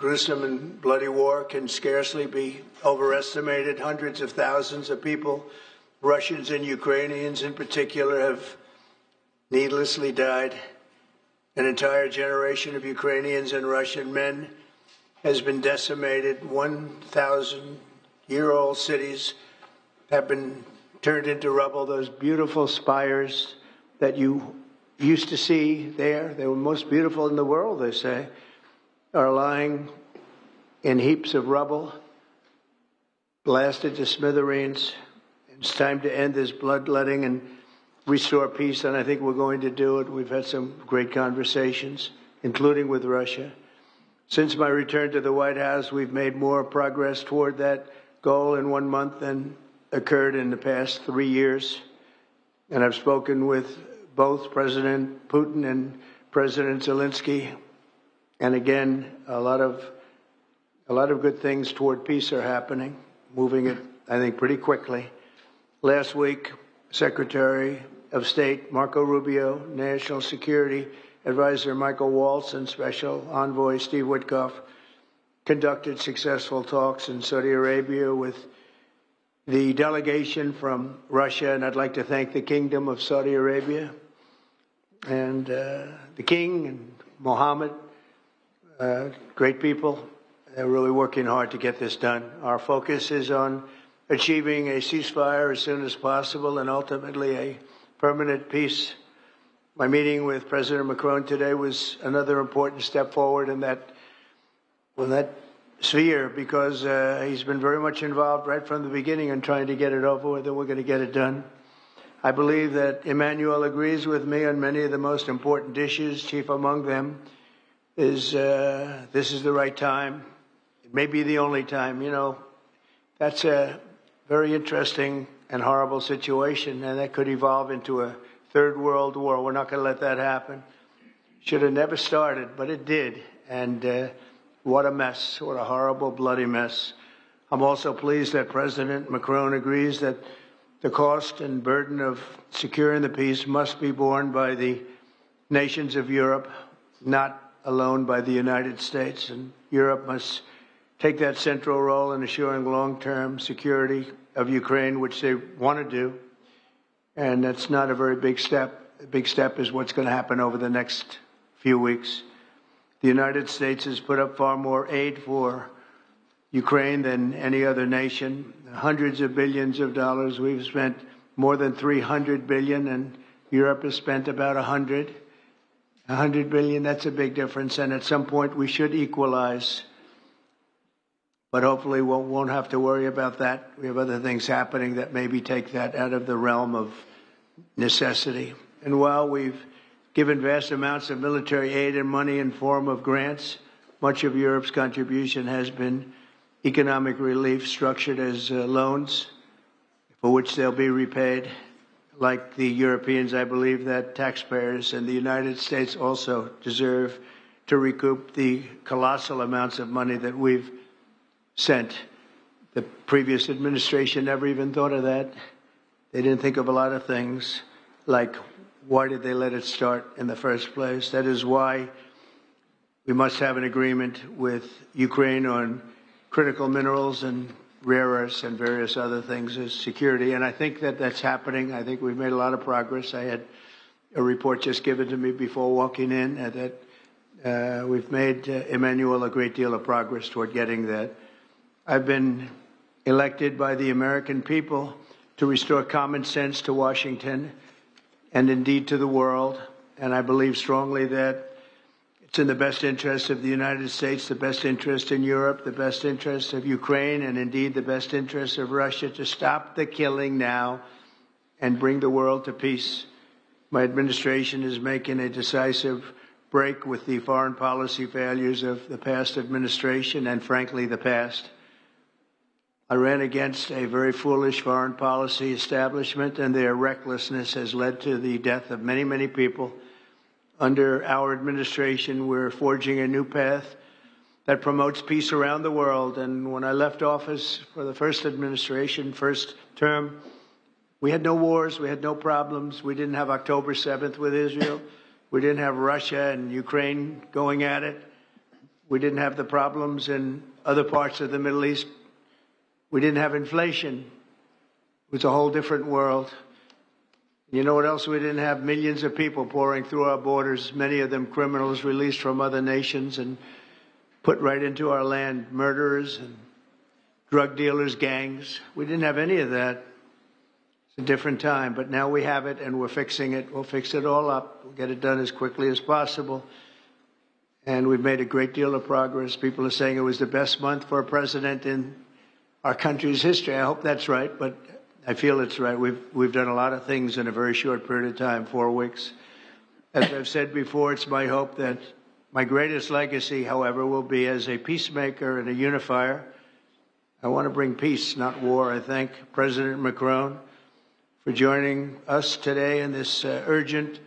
gruesome and bloody war can scarcely be overestimated. Hundreds of thousands of people, Russians and Ukrainians in particular, have needlessly died. An entire generation of Ukrainians and Russian men has been decimated. 1,000-year-old cities have been turned into rubble. Those beautiful spires that you used to see there, they were most beautiful in the world, they say, are lying in heaps of rubble, blasted to smithereens. It's time to end this bloodletting and restore peace, and I think we're going to do it. We've had some great conversations, including with Russia. Since my return to the White House, we've made more progress toward that goal in 1 month than occurred in the past 3 years. And I've spoken with both President Putin and President Zelensky. And again, a lot of good things toward peace are happening, moving it, I think, pretty quickly. Last week, Secretary of State Marco Rubio, National Security Advisor Michael Waltz, and Special Envoy Steve Witkoff conducted successful talks in Saudi Arabia with the delegation from Russia, and I'd like to thank the Kingdom of Saudi Arabia and the King and Mohammed. Great people. They're really working hard to get this done. Our focus is on achieving a ceasefire as soon as possible and ultimately a permanent peace. My meeting with President Macron today was another important step forward in that sphere, because he's been very much involved right from the beginning in trying to get it over with, and we're going to get it done. I believe that Emmanuel agrees with me on many of the most important issues. Chief among them is this is the right time. It may be the only time. You know, that's a very interesting and horrible situation, and that could evolve into a third world war. We're not going to let that happen. Should have never started, but it did. And what a mess. What a horrible, bloody mess. I'm also pleased that President Macron agrees that the cost and burden of securing the peace must be borne by the nations of Europe, not alone by the United States. And Europe must take that central role in assuring long-term security of Ukraine, which they want to do. And that's not a very big step. A big step is what's going to happen over the next few weeks. The United States has put up far more aid for Ukraine than any other nation. Hundreds of billions of dollars. We've spent more than 300 billion, and Europe has spent about 100 billion. That's a big difference. And at some point we should equalize. But hopefully we won't have to worry about that. We have other things happening that maybe take that out of the realm of necessity. And while we've given vast amounts of military aid and money in form of grants, much of Europe's contribution has been economic relief structured as loans for which they'll be repaid. Like the Europeans, I believe that taxpayers in the United States also deserve to recoup the colossal amounts of money that we've sent. The previous administration never even thought of that. They didn't think of a lot of things, like why did they let it start in the first place? That is why we must have an agreement with Ukraine on critical minerals and rare earths and various other things as security. And I think that that's happening. I think we've made a lot of progress. I had a report just given to me before walking in that we've made, Emmanuel, a great deal of progress toward getting that. I've been elected by the American people to restore common sense to Washington and indeed to the world. And I believe strongly that it's in the best interest of the United States, the best interest in Europe, the best interest of Ukraine, and indeed the best interest of Russia to stop the killing now and bring the world to peace. My administration is making a decisive break with the foreign policy failures of the past administration and, frankly, the past. I ran against a very foolish foreign policy establishment, and their recklessness has led to the death of many, many people. Under our administration, we're forging a new path that promotes peace around the world. And when I left office for the first administration, first term, we had no wars, we had no problems. We didn't have October 7th with Israel. We didn't have Russia and Ukraine going at it. We didn't have the problems in other parts of the Middle East. We didn't have inflation. It was a whole different world. You know what else we didn't have? Millions of people pouring through our borders, many of them criminals released from other nations and put right into our land, murderers and drug dealers, gangs. We didn't have any of that. It's a different time, but now we have it and we're fixing it. We'll fix it all up. We'll get it done as quickly as possible. And we've made a great deal of progress. People are saying it was the best month for a president in our country's history. I hope that's right, but I feel it's right. We've done a lot of things in a very short period of time, 4 weeks. As I've said before, it's my hope that my greatest legacy, however, will be as a peacemaker and a unifier. I want to bring peace, not war. I thank President Macron for joining us today in this urgent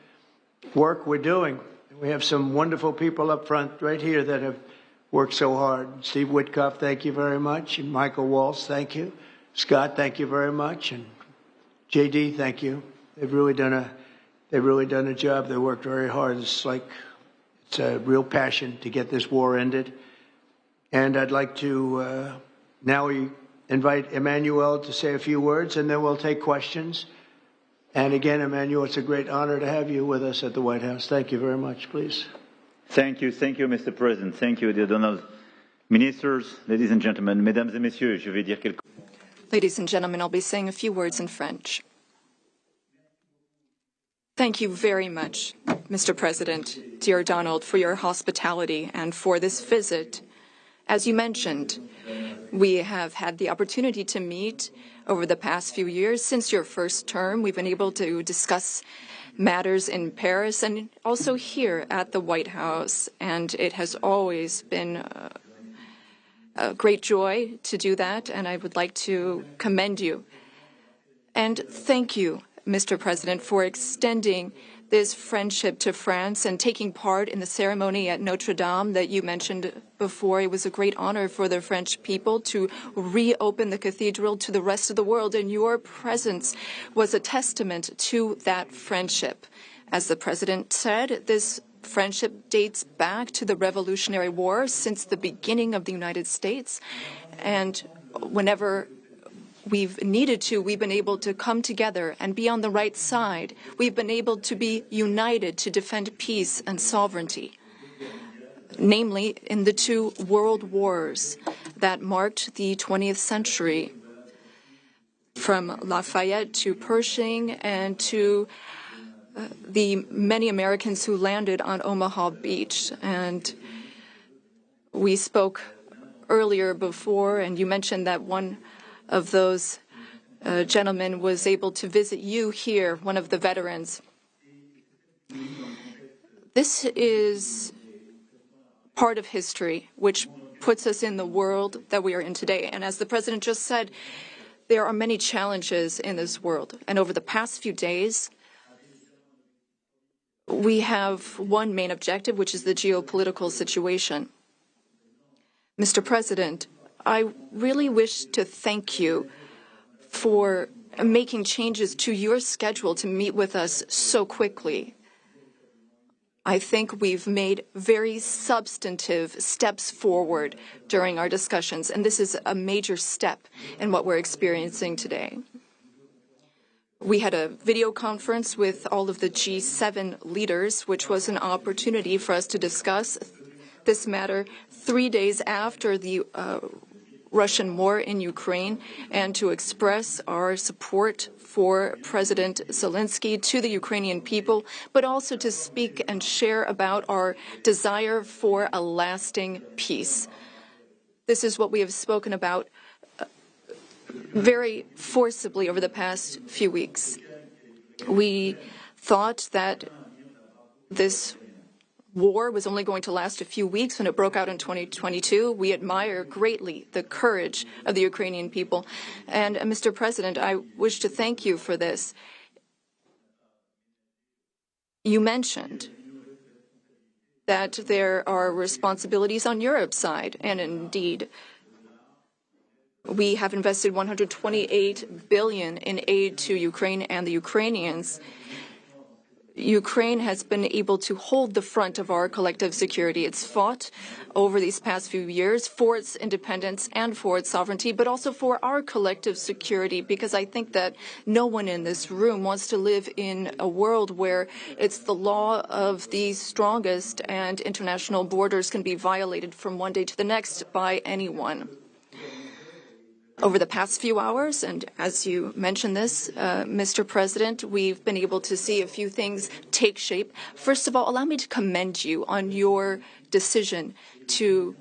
work we're doing. We have some wonderful people up front right here that have worked so hard. Steve Witkoff, thank you very much. And Michael Waltz, thank you. Scott, thank you very much. And JD, thank you. They've really done a job. They worked very hard. It's a real passion to get this war ended. And I'd like to now we invite Emmanuel to say a few words, and then we'll take questions. And again, Emmanuel, it's a great honor to have you with us at the White House. Thank you very much, please. Thank you, Mr. President. Thank you, dear Donald. Ministers, ladies and gentlemen, mesdames et messieurs, je vais dire quelques... Ladies and gentlemen, I'll be saying a few words in French. Thank you very much, Mr. President, dear Donald, for your hospitality and for this visit. As you mentioned, we have had the opportunity to meet over the past few years. Since your first term, we've been able to discuss matters in Paris and also here at the White House, and it has always been a great joy to do that, and I would like to commend you. And thank you, Mr. President, for extending this friendship to France and taking part in the ceremony at Notre Dame that you mentioned before. It was a great honor for the French people to reopen the cathedral to the rest of the world, and your presence was a testament to that friendship. As the President said, this friendship dates back to the Revolutionary War, since the beginning of the United States, and whenever we've needed to, we've been able to come together and be on the right side. We've been able to be united to defend peace and sovereignty, namely in the 2 world wars that marked the 20th century, from Lafayette to Pershing and to the many Americans who landed on Omaha Beach. And we spoke earlier before, and you mentioned that one of those gentlemen was able to visit you here, one of the veterans. This is part of history which puts us in the world that we are in today. And as the President just said, there are many challenges in this world. And over the past few days, we have one main objective, which is the geopolitical situation. Mr. President, I really wish to thank you for making changes to your schedule to meet with us so quickly. I think we've made very substantive steps forward during our discussions, and this is a major step in what we're experiencing today. We had a video conference with all of the G7 leaders, which was an opportunity for us to discuss this matter 3 days after the Russian war in Ukraine, and to express our support for President Zelensky to the Ukrainian people, but also to speak and share about our desire for a lasting peace. This is what we have spoken about very forcibly over the past few weeks. We thought that this war was only going to last a few weeks when it broke out in 2022. We admire greatly the courage of the Ukrainian people. And Mr. President, I wish to thank you for this. You mentioned that there are responsibilities on Europe's side, and indeed, we have invested $128 billion in aid to Ukraine and the Ukrainians. Ukraine has been able to hold the front of our collective security. It's fought over these past few years for its independence and for its sovereignty, but also for our collective security, because I think that no one in this room wants to live in a world where it's the law of the strongest and international borders can be violated from one day to the next by anyone. Over the past few hours, and as you mentioned this, Mr. President, we've been able to see a few things take shape. First of all, allow me to commend you on your decision to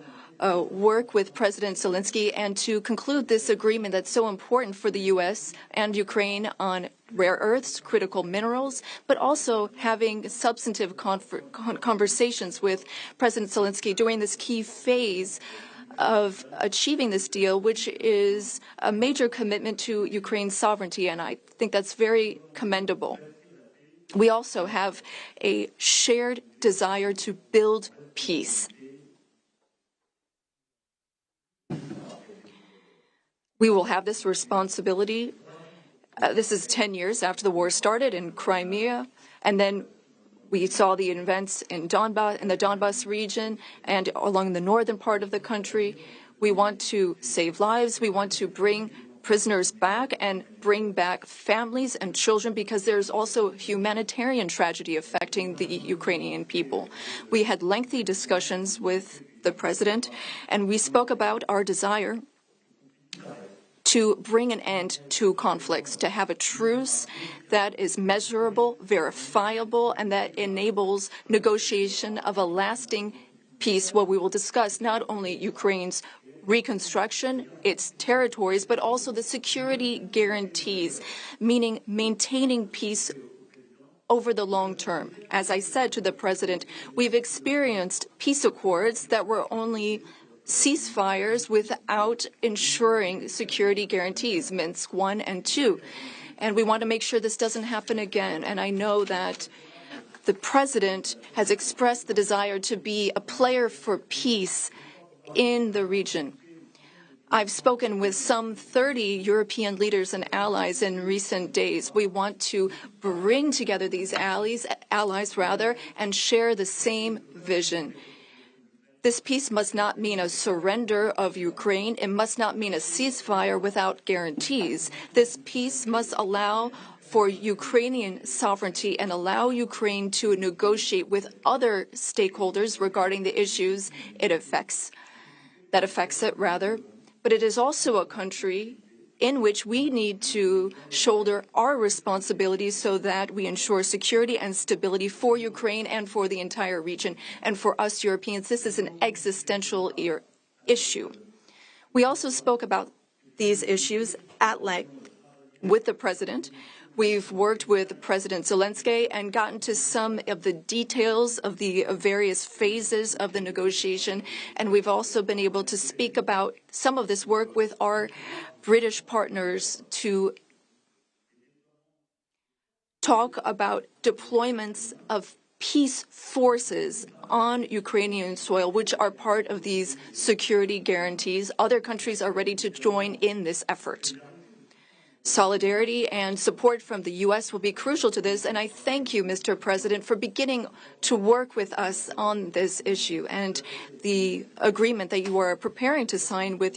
work with President Zelensky and to conclude this agreement that's so important for the U.S. and Ukraine on rare earths, critical minerals, but also having substantive conversations with President Zelensky during this key phase of achieving this deal, which is a major commitment to Ukraine's sovereignty, and I think that's very commendable. We also have a shared desire to build peace. We will have this responsibility. This is 10 years after the war started in Crimea, and then we saw the events in the Donbas region and along the northern part of the country. We want to save lives. We want to bring prisoners back and bring back families and children, because there's also humanitarian tragedy affecting the Ukrainian people. We had lengthy discussions with the president, and we spoke about our desire to bring an end to conflicts, to have a truce that is measurable, verifiable, and that enables negotiation of a lasting peace, where we will discuss not only Ukraine's reconstruction, its territories, but also the security guarantees, meaning maintaining peace over the long term. As I said to the president, we've experienced peace accords that were only ceasefires without ensuring security guarantees, Minsk I and II. And we want to make sure this doesn't happen again. And I know that the president has expressed the desire to be a player for peace in the region. I've spoken with some 30 European leaders and allies in recent days. We want to bring together these allies, and share the same vision. This peace must not mean a surrender of Ukraine. It must not mean a ceasefire without guarantees. This peace must allow for Ukrainian sovereignty and allow Ukraine to negotiate with other stakeholders regarding the issues it affects. But it is also a country in which we need to shoulder our responsibilities so that we ensure security and stability for Ukraine and for the entire region. And for us Europeans, this is an existential issue. We also spoke about these issues at length with the president. We've worked with President Zelensky and gotten to some of the details of the various phases of the negotiation. And we've also been able to speak about some of this work with our British partners to talk about deployments of peace forces on Ukrainian soil, which are part of these security guarantees. Other countries are ready to join in this effort. Solidarity and support from the U.S. will be crucial to this, and I thank you, Mr. President, for beginning to work with us on this issue. And the agreement that you are preparing to sign with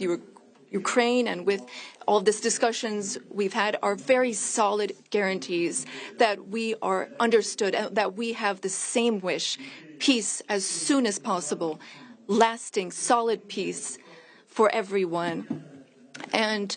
Ukraine and with all these discussions we've had are very solid guarantees that we are understood, that we have the same wish, peace as soon as possible, lasting, solid peace for everyone. And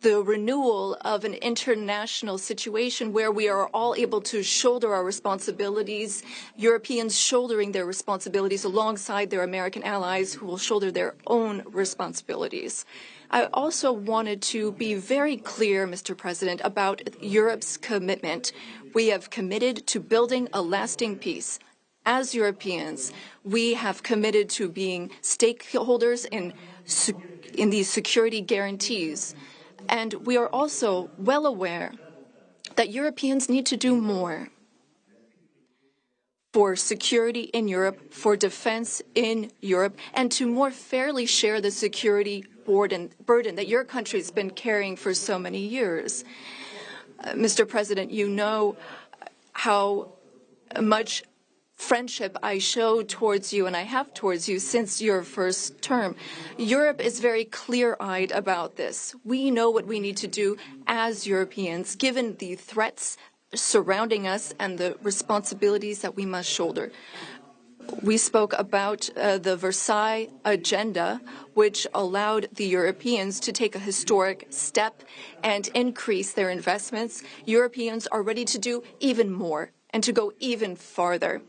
the renewal of an international situation where we are all able to shoulder our responsibilities, Europeans shouldering their responsibilities alongside their American allies who will shoulder their own responsibilities. I also wanted to be very clear, Mr. President, about Europe's commitment. We have committed to building a lasting peace. As Europeans, we have committed to being stakeholders in these security guarantees. And we are also well aware that Europeans need to do more for security in Europe, for defense in Europe, and to more fairly share the security burden that your country has been carrying for so many years. Mr. President, you know how much friendship I show towards you and I have towards you since your first term. Europe is very clear-eyed about this. We know what we need to do as Europeans, given the threats surrounding us and the responsibilities that we must shoulder. We spoke about the Versailles Agenda, which allowed the Europeans to take a historic step and increase their investments. Europeans are ready to do even more and to go even farther.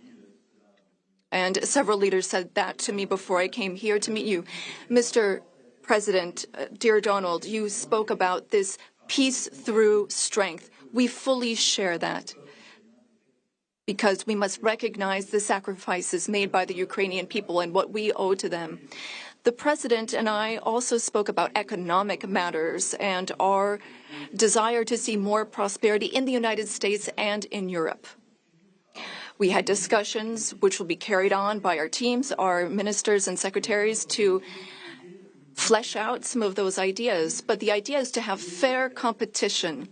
And several leaders said that to me before I came here to meet you. Mr. President, dear Donald, you spoke about this peace through strength. We fully share that, because we must recognize the sacrifices made by the Ukrainian people and what we owe to them. The President and I also spoke about economic matters and our desire to see more prosperity in the United States and in Europe. We had discussions which will be carried on by our teams, our ministers and secretaries, to flesh out some of those ideas. But the idea is to have fair competition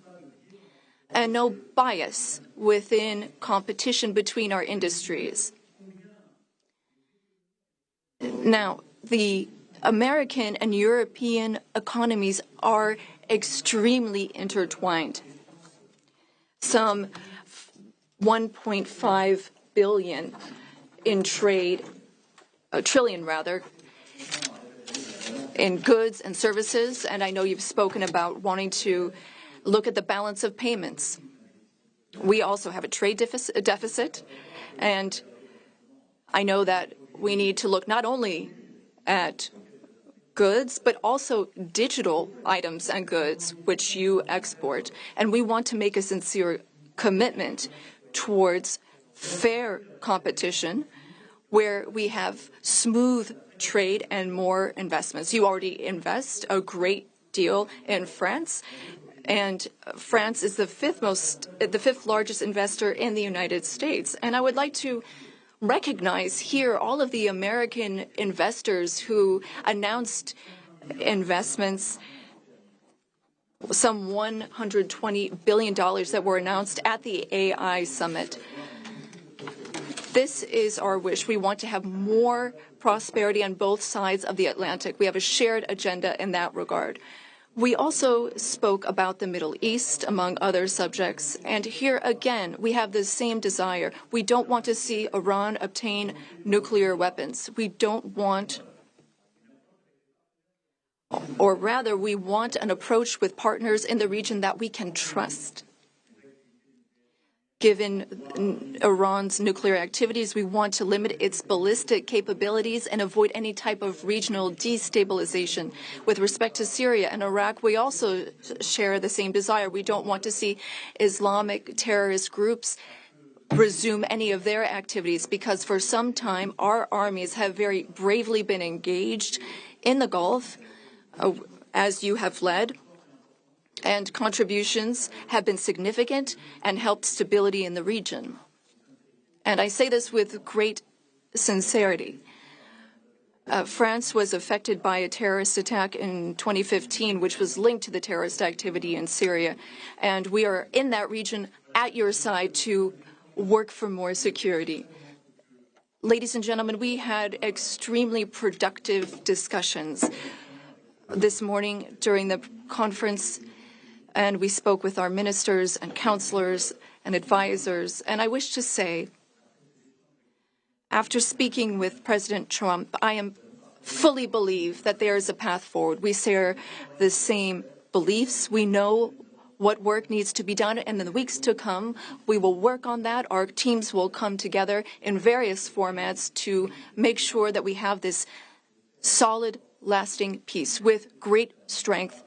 and no bias within competition between our industries. Now, the American and European economies are extremely intertwined. Some 1.5 billion in trade, trillion rather, in goods and services, and I know you've spoken about wanting to look at the balance of payments. We also have a trade deficit, and I know that we need to look not only at goods, but also digital items and goods which you export, and we want to make a sincere commitment towards fair competition where we have smooth trade and more investments. You already invest a great deal in France, and France is the fifth largest investor in the United States. And I would like to recognize here all of the American investors who announced investments, some $120 billion that were announced at the AI summit. This is our wish. We want to have more prosperity on both sides of the Atlantic. We have a shared agenda in that regard. We also spoke about the Middle East, among other subjects. And here again, we have the same desire. We don't want to see Iran obtain nuclear weapons. We don't want, or rather, we want an approach with partners in the region that we can trust. Given Iran's nuclear activities, we want to limit its ballistic capabilities and avoid any type of regional destabilization. With respect to Syria and Iraq, we also share the same desire. We don't want to see Islamic terrorist groups resume any of their activities, because for some time our armies have very bravely been engaged in the Gulf, as you have led, and contributions have been significant and helped stability in the region. And I say this with great sincerity. France was affected by a terrorist attack in 2015, which was linked to the terrorist activity in Syria. And we are in that region at your side to work for more security. Ladies and gentlemen, we had extremely productive discussions this morning during the conference, and we spoke with our ministers and counselors and advisors. And I wish to say, after speaking with President Trump, I am fully believe that there is a path forward. We share the same beliefs. We know what work needs to be done, and in the weeks to come, we will work on that. Our teams will come together in various formats to make sure that we have this solid, lasting peace with great strength.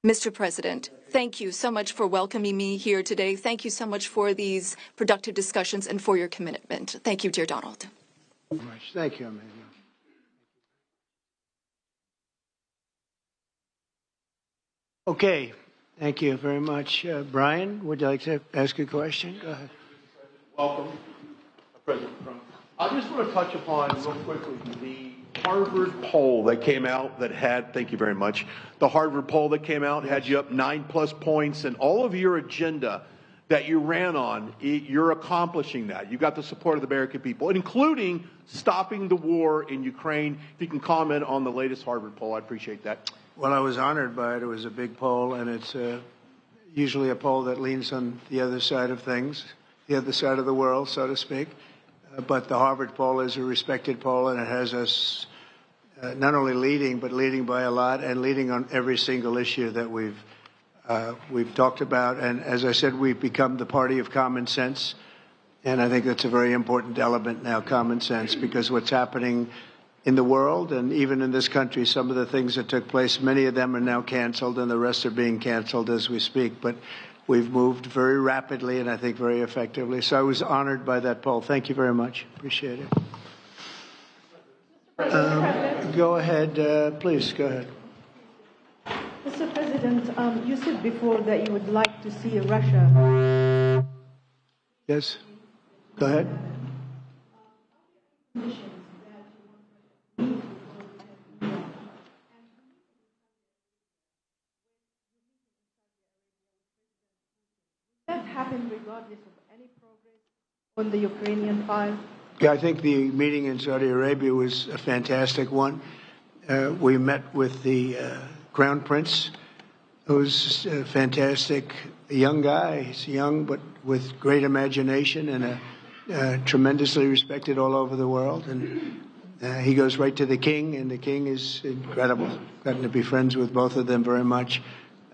Mr. President, thank you so much for welcoming me here today. Thank you so much for these productive discussions and for your commitment. Thank you, dear Donald. Thank you, Amelia. Okay, thank you very much. Brian, would you like to ask a question? Go ahead. Welcome, President Trump. I just want to touch upon real quickly the Harvard poll that came out that had, thank you very much, the Harvard poll that came out had you up 9+ points, and all of your agenda that you ran on, you're accomplishing that. You got the support of the American people, including stopping the war in Ukraine. If you can comment on the latest Harvard poll, I'd appreciate that. Well, I was honored by it. It was a big poll, and it's usually a poll that leans on the other side of things, the other side of the world, so to speak. But the Harvard poll is a respected poll, and it has us not only leading, but leading by a lot, and leading on every single issue that we've talked about. And as I said, we've become the party of common sense. And I think that's a very important element now, common sense, because what's happening in the world and even in this country, some of the things that took place, many of them are now canceled and the rest are being canceled as we speak. But we've moved very rapidly and I think very effectively. So I was honored by that poll. Thank you very much. Appreciate it. Go ahead, please, go ahead. Mr. President, you said before that you would like to see Russia. Yes, go ahead. That happened regardless of any progress on the Ukrainian file? Yeah, I think the meeting in Saudi Arabia was a fantastic one. We met with the Crown Prince, who's a fantastic young guy. He's young, but with great imagination and tremendously respected all over the world. And he goes right to the king, and the king is incredible. Gotten to be friends with both of them very much,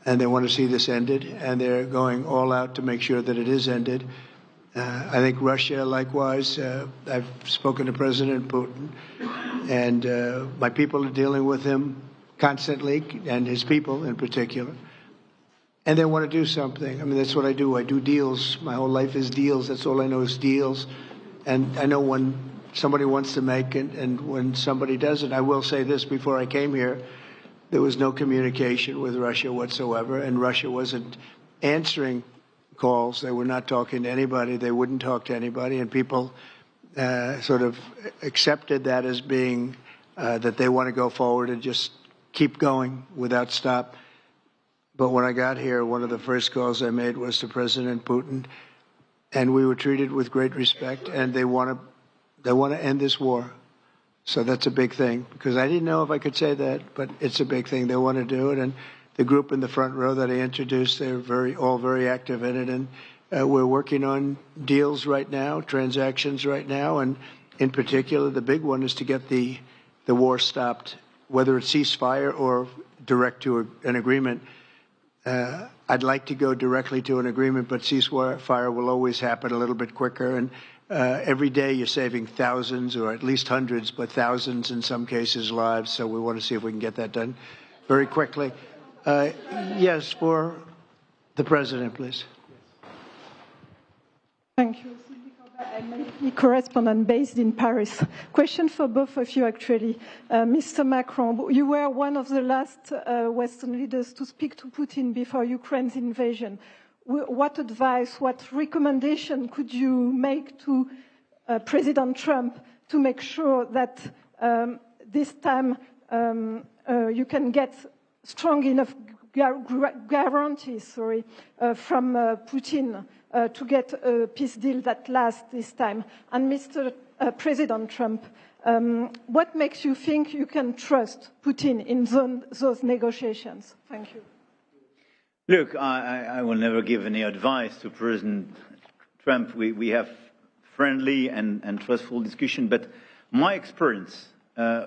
and they want to see this ended, and they're going all out to make sure that it is ended. I think Russia, likewise, I've spoken to President Putin, and my people are dealing with him constantly, and his people in particular. And they want to do something. I mean, that's what I do. I do deals. My whole life is deals. That's all I know is deals. And I know when somebody wants to make it and when somebody doesn't. I will say this, before I came here, there was no communication with Russia whatsoever, and Russia wasn't answering calls. They were not talking to anybody. They wouldn't talk to anybody, and people sort of accepted that as being that they want to go forward and just keep going without stop. But when I got here, one of the first calls I made was to President Putin, and we were treated with great respect, and they want to end this war. So that's a big thing, because I didn't know if I could say that, but it's a big thing. They want to do it, and the group in the front row that I introduced, they're all very active in it, and we're working on deals right now, transactions right now, and in particular, the big one is to get the war stopped, whether it's ceasefire or direct to an agreement. I'd like to go directly to an agreement, but ceasefire will always happen a little bit quicker, and every day you're saving thousands, or at least hundreds, but thousands in some cases lives, so we want to see if we can get that done very quickly. Yes, for the President, please. Thank you. I'm a correspondent based in Paris. Question for both of you, actually. Mr. Macron, you were one of the last Western leaders to speak to Putin before Ukraine's invasion. What advice, what recommendation could you make to President Trump to make sure that this time you can get strong enough guarantees from Putin to get a peace deal that lasts this time? And Mr. President Trump, what makes you think you can trust Putin in those negotiations? Thank you. Look, I will never give any advice to President Trump. We have friendly and trustful discussion, but my experience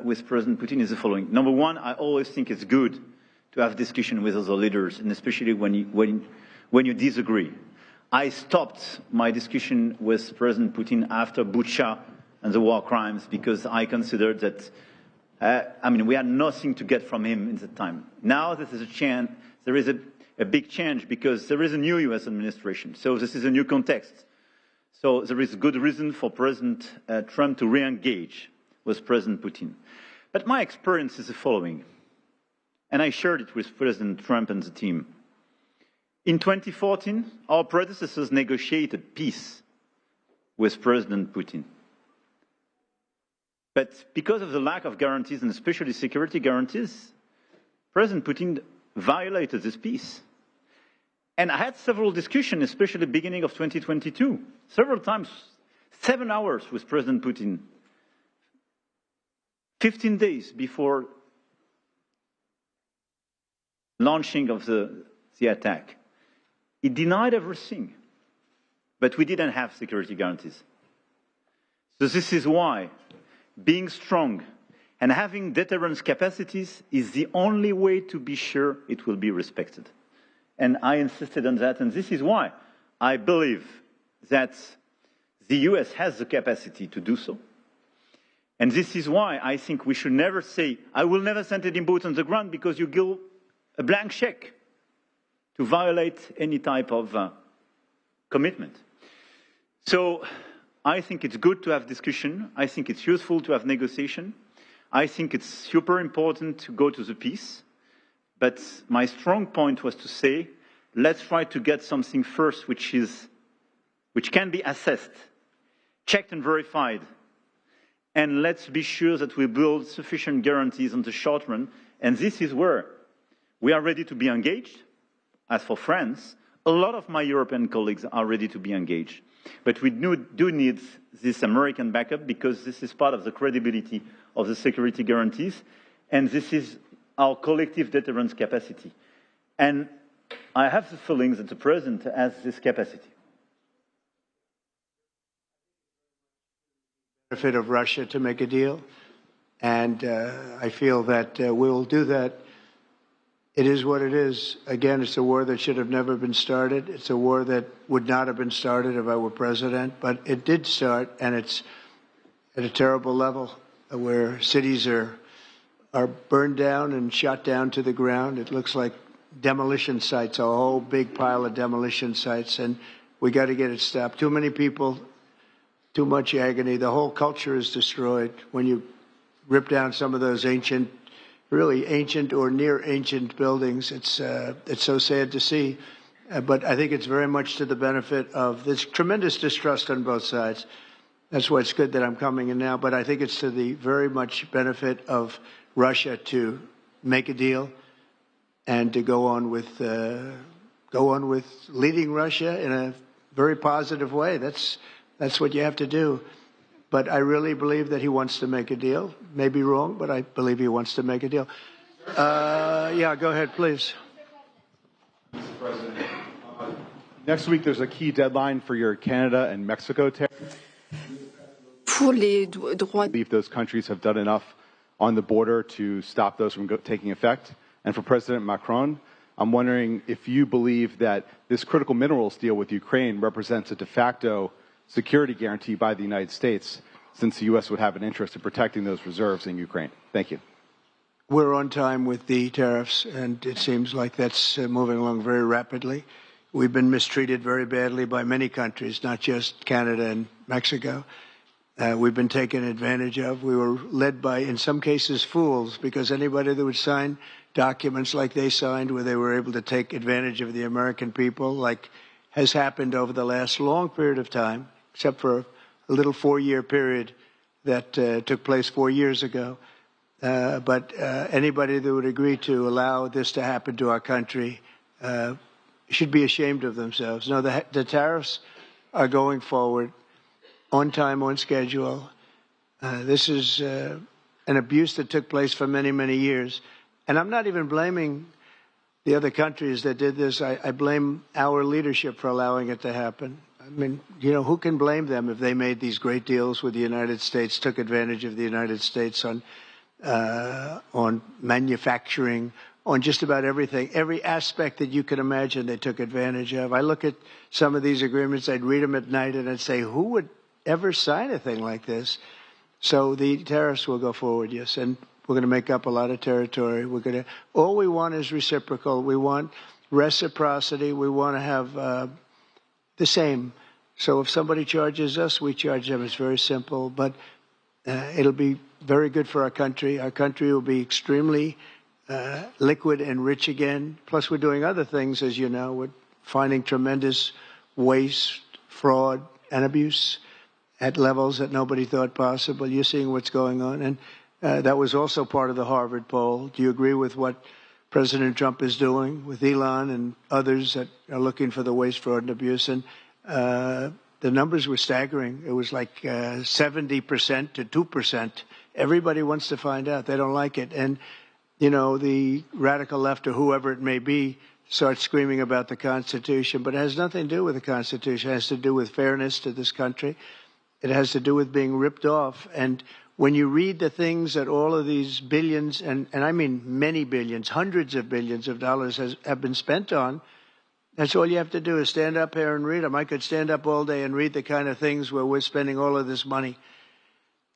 with President Putin is the following. Number one, I always think it's good to have discussion with other leaders, and especially when you disagree. I stopped my discussion with President Putin after Bucha and the war crimes because I considered that, we had nothing to get from him in that time. Now this is a chance, there is a big change because there is a new U.S. administration. So this is a new context. So there is good reason for President Trump to re-engage with President Putin. But my experience is the following, and I shared it with President Trump and the team. In 2014, our predecessors negotiated peace with President Putin. But because of the lack of guarantees, and especially security guarantees, President Putin violated this peace. And I had several discussions, especially beginning of 2022, several times, 7 hours with President Putin, 15 days before launching of the attack. He denied everything, but we didn't have security guarantees. So this is why being strong and having deterrence capacities is the only way to be sure it will be respected. And I insisted on that, and this is why I believe that the US has the capacity to do so. And this is why I think we should never say, I will never send any boots on the ground, because you give a blank check to violate any type of commitment. So I think it's good to have discussion. I think it's useful to have negotiation. I think it's super important to go to the peace. But my strong point was to say, let's try to get something first which can be assessed, checked and verified. And let's be sure that we build sufficient guarantees on the short run. And this is where we are ready to be engaged. As for France, a lot of my European colleagues are ready to be engaged. But we do need this American backup, because this is part of the credibility of the security guarantees. And this is our collective deterrence capacity. And I have the feeling that the President has this capacity. Benefit of Russia to make a deal, and I feel that we'll do that. It is what it is. Again, it's a war that should have never been started. It's a war that would not have been started if I were president, but it did start, and it's at a terrible level where cities are burned down and shot down to the ground. It looks like demolition sites, a whole big pile of demolition sites, and we got to get it stopped. Too many people, too much agony. The whole culture is destroyed when you rip down some of those ancient, really ancient or near ancient buildings. It's so sad to see, but I think it's very much to the benefit of this tremendous distrust on both sides. That's why it's good that I'm coming in now, but I think it's to the very much benefit of Russia to make a deal and to go on with leading Russia in a very positive way. That's what you have to do. But I really believe that he wants to make a deal. Maybe wrong, but I believe he wants to make a deal. Yeah, go ahead, please. Mr. President, next week there's a key deadline for your Canada and Mexico tariffs. I believe those countries have done enough on the border to stop those from taking effect. And for President Macron, I'm wondering if you believe that this critical minerals deal with Ukraine represents a de facto security guarantee by the United States, since the U.S. would have an interest in protecting those reserves in Ukraine. Thank you. We're on time with the tariffs, and it seems like that's moving along very rapidly. We've been mistreated very badly by many countries, not just Canada and Mexico. We've been taken advantage of. We were led by, in some cases, fools, because anybody that would sign documents like they signed, where they were able to take advantage of the American people, like has happened over the last long period of time, except for a little 4-year period that took place 4 years ago. But anybody that would agree to allow this to happen to our country should be ashamed of themselves. No, the tariffs are going forward on time, on schedule. This is an abuse that took place for many, many years. And I'm not even blaming the other countries that did this. I blame our leadership for allowing it to happen. I mean, you know, who can blame them if they made these great deals with the United States, took advantage of the United States on manufacturing, on just about everything, every aspect that you can imagine they took advantage of. I look at some of these agreements, I'd read them at night, and I'd say, who would ever sign a thing like this? So the tariffs will go forward, yes, and we're going to make up a lot of territory. All we want is reciprocal. We want reciprocity. We want to have the same. So if somebody charges us, we charge them. It's very simple, but it'll be very good for our country. Our country will be extremely liquid and rich again. Plus, we're doing other things, as you know. We're finding tremendous waste, fraud, and abuse at levels that nobody thought possible. You're seeing what's going on. And that was also part of the Harvard poll. Do you agree with what President Trump is doing with Elon and others that are looking for the waste, fraud, and abuse. And the numbers were staggering. It was like 70% to 2%. Everybody wants to find out. They don't like it. And, you know, the radical left or whoever it may be starts screaming about the Constitution, but it has nothing to do with the Constitution. It has to do with fairness to this country. It has to do with being ripped off. And when you read the things that all of these billions, and I mean many billions, hundreds of billions of dollars have been spent on, that's all you have to do is stand up here and read them. I could stand up all day and read the kind of things where we're spending all of this money.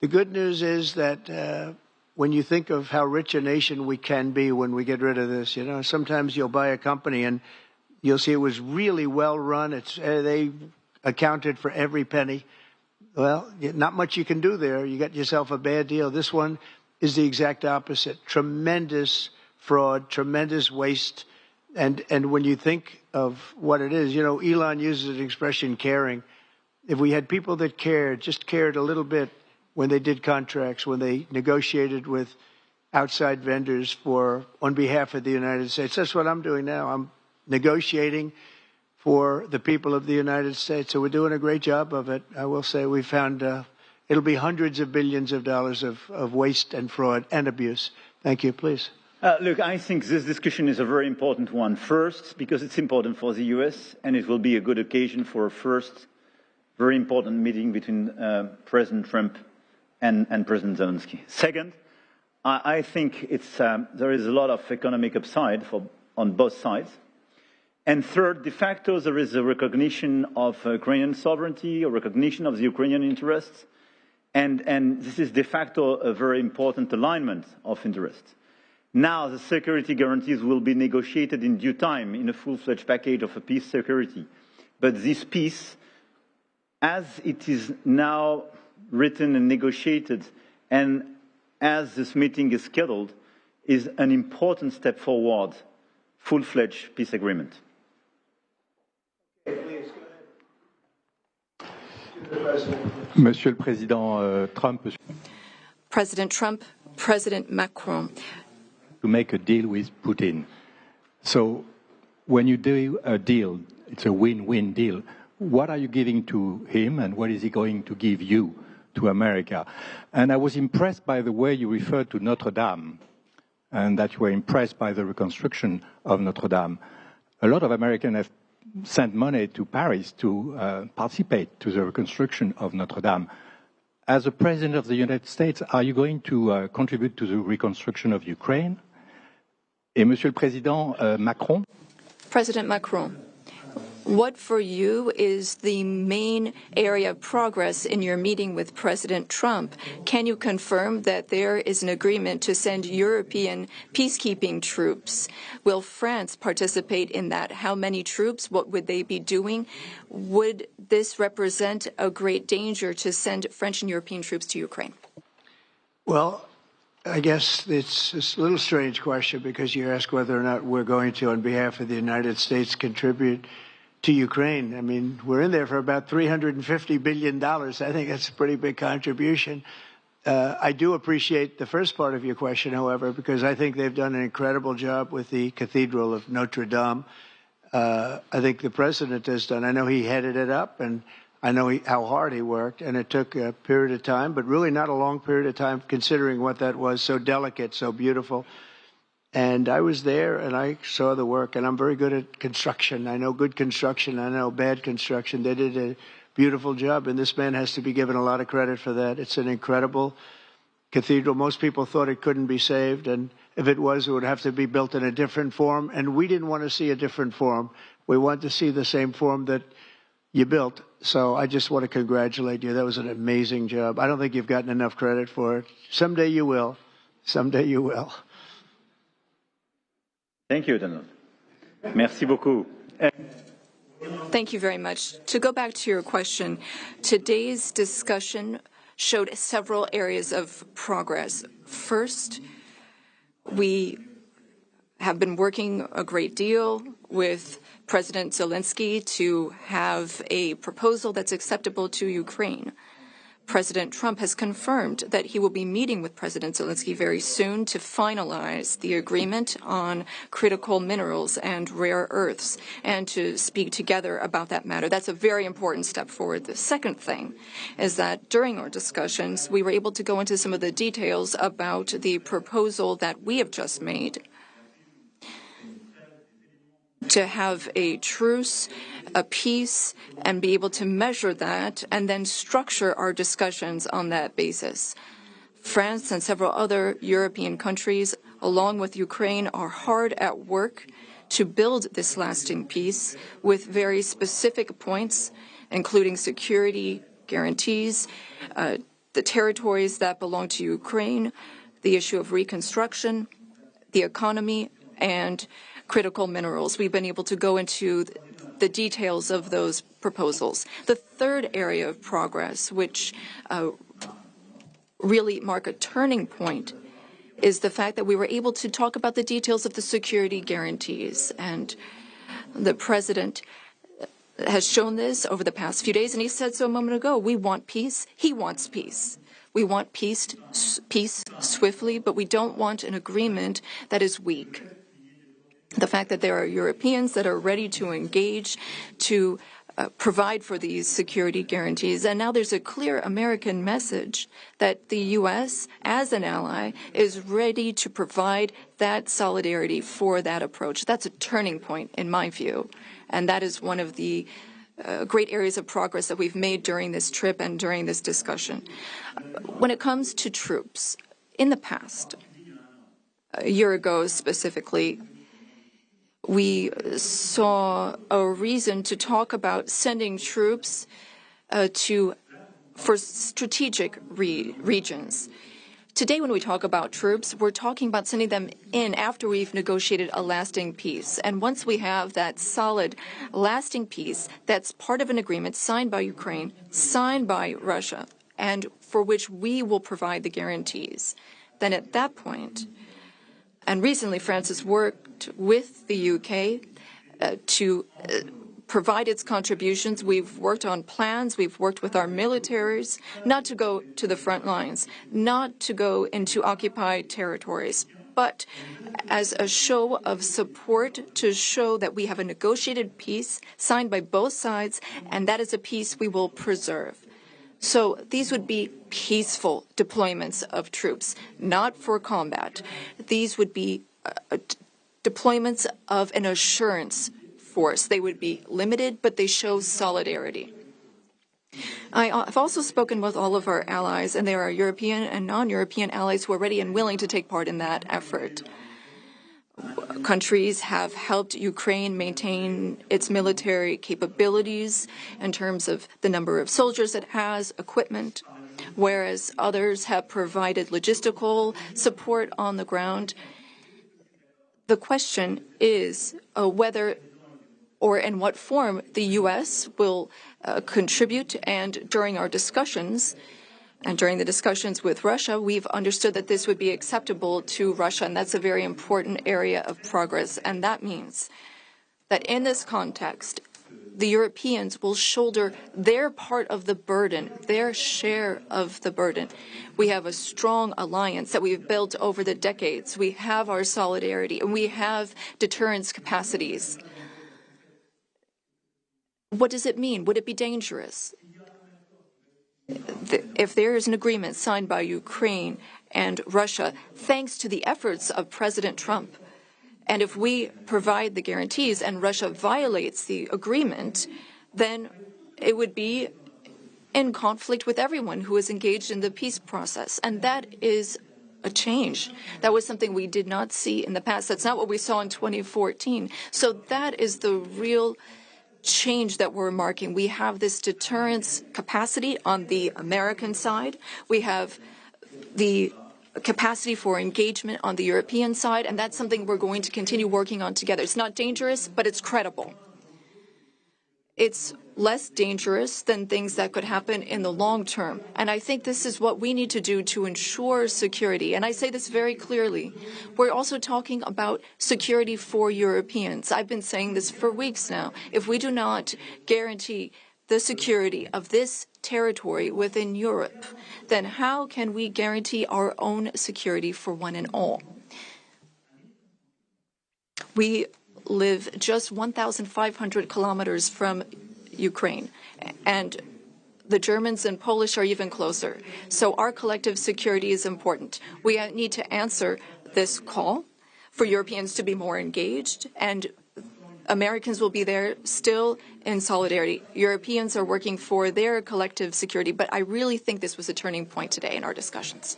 The good news is that when you think of how rich a nation we can be when we get rid of this, you know, sometimes you'll buy a company and you'll see it was really well run. They accounted for every penny. Well, not much you can do there. You got yourself a bad deal. This one is the exact opposite. Tremendous fraud, tremendous waste. And when you think of what it is, you know, Elon uses the expression caring. If we had people that cared, just cared a little bit when they did contracts, when they negotiated with outside vendors on behalf of the United States. That's what I'm doing now. I'm negotiating for the people of the United States. So we're doing a great job of it. I will say we found it'll be hundreds of billions of dollars of waste and fraud and abuse. Thank you. Please. Look, I think this discussion is a very important one. First, because it's important for the US, and it will be a good occasion for a first very important meeting between President Trump and President Zelensky. Second, I think there is a lot of economic upside on both sides. And third, de facto, there is a recognition of Ukrainian sovereignty, a recognition of the Ukrainian interests, and this is de facto a very important alignment of interests. Now, the security guarantees will be negotiated in due time in a full-fledged package of a peace security. But this peace, as it is now written and negotiated, and as this meeting is scheduled, is an important step forward, full-fledged peace agreement. Monsieur le Président Trump. President Trump, President Macron. To make a deal with Putin. So when you do a deal, it's a win-win deal. What are you giving to him and what is he going to give you to America? And I was impressed by the way you referred to Notre Dame and that you were impressed by the reconstruction of Notre Dame. A lot of Americans have sent money to Paris to participate to the reconstruction of Notre Dame. As a President of the United States, are you going to contribute to the reconstruction of Ukraine? Et Monsieur le Président Macron? President Macron, what for you is the main area of progress in your meeting with President Trump? Can you confirm that there is an agreement to send European peacekeeping troops? Will France participate in that? How many troops? What would they be doing? Would this represent a great danger to send French and European troops to Ukraine? Well, I guess it's a little strange question because you ask whether or not we're going to, on behalf of the United States, contribute to Ukraine. I mean, we're in there for about $350 billion. I think that's a pretty big contribution. I do appreciate the first part of your question, however, because I think they've done an incredible job with the Cathedral of Notre Dame. I think the president has done. I know he headed it up, and I know how hard he worked, and it took a period of time, but really not a long period of time, considering what that was, so delicate, so beautiful. And I was there, and I saw the work, and I'm very good at construction. I know good construction. I know bad construction. They did a beautiful job, and this man has to be given a lot of credit for that. It's an incredible cathedral. Most people thought it couldn't be saved, and if it was, it would have to be built in a different form, and we didn't want to see a different form. We wanted to see the same form that you built. So I just want to congratulate you. That was an amazing job. I don't think you've gotten enough credit for it. Someday you will. Someday you will. Thank you, Donald. Merci beaucoup. Thank you very much. To go back to your question, today's discussion showed several areas of progress. First, we have been working a great deal with President Zelensky to have a proposal that's acceptable to Ukraine. President Trump has confirmed that he will be meeting with President Zelensky very soon to finalize the agreement on critical minerals and rare earths and to speak together about that matter. That's a very important step forward. The second thing is that during our discussions, we were able to go into some of the details about the proposal that we have just made to have a truce, a peace, and be able to measure that and then structure our discussions on that basis. France and several other European countries, along with Ukraine, are hard at work to build this lasting peace with very specific points, including security guarantees, the territories that belong to Ukraine, the issue of reconstruction, the economy, and critical minerals. We've been able to go into the details of those proposals. The third area of progress, which really mark a turning point, is the fact that we were able to talk about the details of the security guarantees. And the president has shown this over the past few days, and he said so a moment ago. We want peace. He wants peace. We want peace swiftly, but we don't want an agreement that is weak. The fact that there are Europeans that are ready to engage to provide for these security guarantees. And now there's a clear American message that the U.S., as an ally, is ready to provide that solidarity for that approach. That's a turning point, in my view. And that is one of the great areas of progress that we've made during this trip and during this discussion. When it comes to troops, in the past, a year ago specifically, we saw a reason to talk about sending troops for strategic regions. Today, when we talk about troops, we're talking about sending them in after we've negotiated a lasting peace. And once we have that solid, lasting peace, that's part of an agreement signed by Ukraine, signed by Russia, and for which we will provide the guarantees, then at that point, and recently, France has worked with the UK to provide its contributions. We've worked on plans. We've worked with our militaries not to go to the front lines, not to go into occupied territories, but as a show of support to show that we have a negotiated peace signed by both sides, and that is a peace we will preserve. So these would be peaceful deployments of troops, not for combat. These would be deployments of an assurance force. They would be limited, but they show solidarity. I've also spoken with all of our allies, and there are European and non-European allies who are ready and willing to take part in that effort. Countries have helped Ukraine maintain its military capabilities in terms of the number of soldiers it has, equipment, whereas others have provided logistical support on the ground. The question is whether or in what form the U.S. will contribute, and during our discussions, and during the discussions with Russia, we've understood that this would be acceptable to Russia, and that's a very important area of progress. And that means that in this context, the Europeans will shoulder their part of the burden, their share of the burden. We have a strong alliance that we've built over the decades. We have our solidarity, and we have deterrence capacities. What does it mean? Would it be dangerous? If there is an agreement signed by Ukraine and Russia, thanks to the efforts of President Trump, and if we provide the guarantees and Russia violates the agreement, then it would be in conflict with everyone who is engaged in the peace process. And that is a change. That was something we did not see in the past. That's not what we saw in 2014. So that is the real change that we're marking. We have this deterrence capacity on the American side. We have the capacity for engagement on the European side, and that's something we're going to continue working on together. It's not dangerous, but it's credible. It's less dangerous than things that could happen in the long term. And I think this is what we need to do to ensure security. And I say this very clearly. We're also talking about security for Europeans. I've been saying this for weeks now. If we do not guarantee the security of this territory within Europe, then how can we guarantee our own security for one and all? We live just 1,500 kilometers from Ukraine, and the Germans and Polish are even closer. So our collective security is important. We need to answer this call for Europeans to be more engaged, and Americans will be there still in solidarity. Europeans are working for their collective security, but I really think this was a turning point today in our discussions.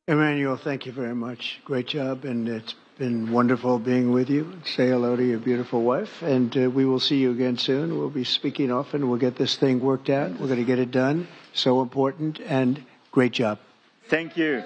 Emmanuel, thank you very much. Great job, and it's been wonderful being with you. Say hello to your beautiful wife, and we will see you again soon. We'll be speaking often. We'll get this thing worked out. We're going to get it done. So important, and great job. Thank you.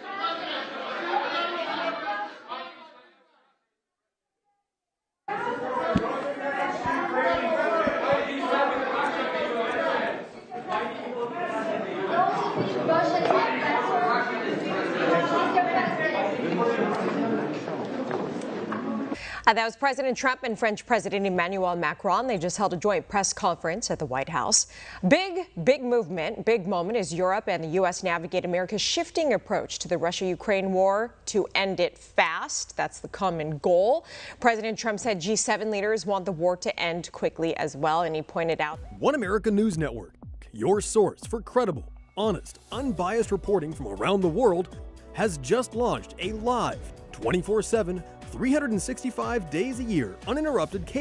That was President Trump and French President Emmanuel Macron. They just held a joint press conference at the White House. Big movement, big moment as Europe and the U.S. navigate America's shifting approach to the Russia-Ukraine war to end it fast. That's the common goal. President Trump said G7 leaders want the war to end quickly as well, and he pointed out One America News Network, your source for credible, honest, unbiased reporting from around the world, has just launched a live 24/7 365 days a year, uninterrupted cable